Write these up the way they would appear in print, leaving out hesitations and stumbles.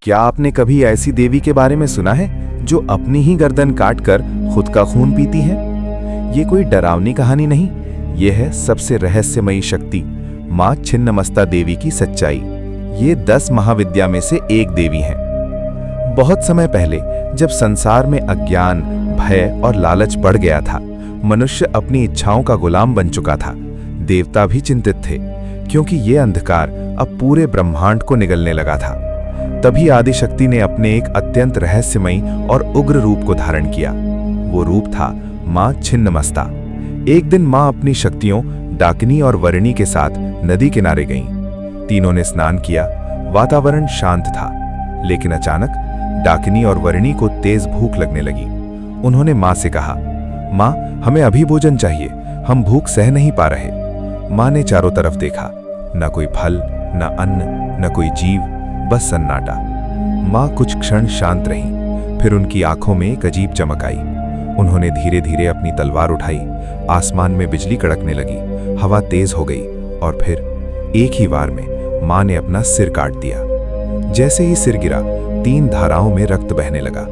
क्या आपने कभी ऐसी देवी के बारे में सुना है जो अपनी ही गर्दन काटकर खुद का खून पीती है? ये कोई डरावनी कहानी नहीं, ये है सबसे रहस्यमयी शक्ति, मां छिन्नमस्ता देवी की सच्चाई। ये 10 महाविद्या में से एक देवी हैं। बहुत समय पहले जब संसार में अज्ञान, भय और लालच बढ़ गया था, मनुष्य अपनी इच्छाओं का गुलाम बन चुका था। देवता भी चिंतित थे, क्योंकि ये अंधकार अब पूरे ब्रह्मांड को निगलने लगा था। तभी आदिशक्ति ने अपने एक अत्यंत रहस्यमयी और उग्र रूप को धारण किया। वो रूप था मां छिन्नमस्ता। एक दिन मां अपनी शक्तियों डाकिनी और वरिणी के साथ नदी किनारे गईं। तीनों ने स्नान किया। वातावरण शांत था, लेकिन अचानक डाकिनी और वरिणी को तेज भूख लगने लगी। उन्होंने मां से कहा, मां, हमें अभी भोजन चाहिए, हम भूख सह नहीं पा रहे। मां ने चारों तरफ देखा, न कोई फल, न अन्न, न कोई जीव, बस सन्नाटा। मां कुछ क्षण शांत रहीं, फिर उनकी आंखों में एक अजीब चमक आई। उन्होंने धीरे धीरे अपनी तलवार उठाई। आसमान में बिजली कड़कने लगी, हवा तेज हो गई और फिर एक ही वार में मां ने अपना सिर काट दिया। जैसे ही सिर गिरा, 3 धाराओं में रक्त बहने लगा,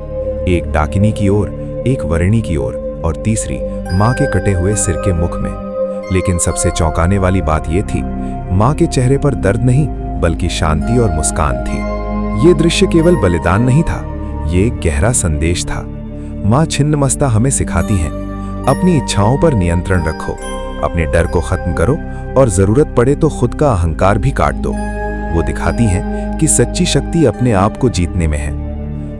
एक डाकिनी की ओर, एक वरिणी की ओर और तीसरी मां के कटे हुए सिर के मुख में। लेकिन सबसे चौंकाने वाली बात यह थी, मां के चेहरे पर दर्द नहीं बल्कि शांति और मुस्कान थी। ये दृश्य केवल बलिदान नहीं था, ये गहरा संदेश था। मां छिन्नमस्ता हमें सिखाती हैं, अपनी इच्छाओं पर नियंत्रण रखो, अपने डर को खत्म करो और जरूरत पड़े तो खुद का अहंकार भी काट दो। वो दिखाती हैं कि सच्ची शक्ति अपने आप को जीतने में है।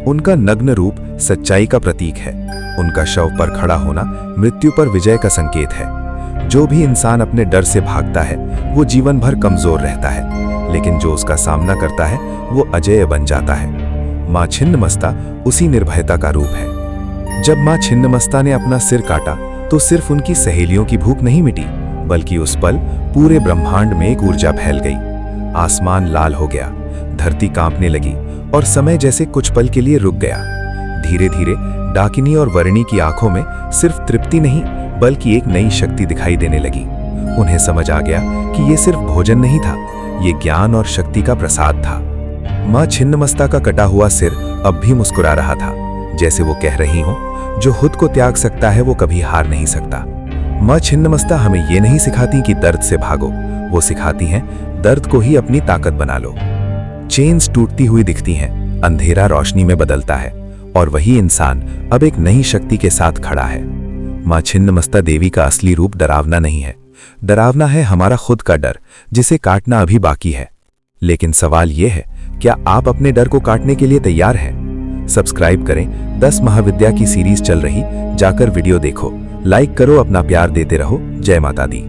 उनका नग्न रूप सच्चाई का प्रतीक है। उनका शव पर खड़ा होना मृत्यु पर विजय का संकेत है। जो भी इंसान अपने डर से भागता है वो जीवन भर कमजोर रहता है, लेकिन जो उसका सामना करता है वो अजेय बन जाता है। मां छिन्नमस्ता उसी निर्भयता का रूप है। जब मां छिन्नमस्ता ने अपना सिर काटा तो सिर्फ उनकी सहेलियों की भूख नहीं मिटी, बल्कि उस पल पूरे ब्रह्मांड में एक ऊर्जा फैल गई। आसमान लाल हो गया, धरती कांपने लगी और समय जैसे कुछ पल के लिए रुक गया। धीरे धीरे डाकिनी और वरिणी की आंखों में सिर्फ तृप्ति नहीं बल्कि एक नई शक्ति दिखाई देने लगी। उन्हें समझ आ गया कि ये सिर्फ भोजन नहीं था, ये ज्ञान और शक्ति का प्रसाद था। मां छिन्नमस्ता का कटा हुआ सिर अब भी मुस्कुरा रहा था, जैसे वो कह रही हो, जो खुद को त्याग सकता है वो कभी हार नहीं सकता। मां छिन्नमस्ता हमें ये नहीं सिखाती कि दर्द से भागो, वो सिखाती हैं दर्द को ही अपनी ताकत बना लो। चेन्स टूटती हुई दिखती हैं, अंधेरा रोशनी में बदलता है और वही इंसान अब एक नई शक्ति के साथ खड़ा है। मां छिन्नमस्ता देवी का असली रूप डरावना नहीं है। डरावना है हमारा खुद का डर, जिसे काटना अभी बाकी है। लेकिन सवाल यह है, क्या आप अपने डर को काटने के लिए तैयार हैं? सब्सक्राइब करें, 10 महाविद्या की सीरीज चल रही, जाकर वीडियो देखो, लाइक करो, अपना प्यार देते रहो। जय माता दी।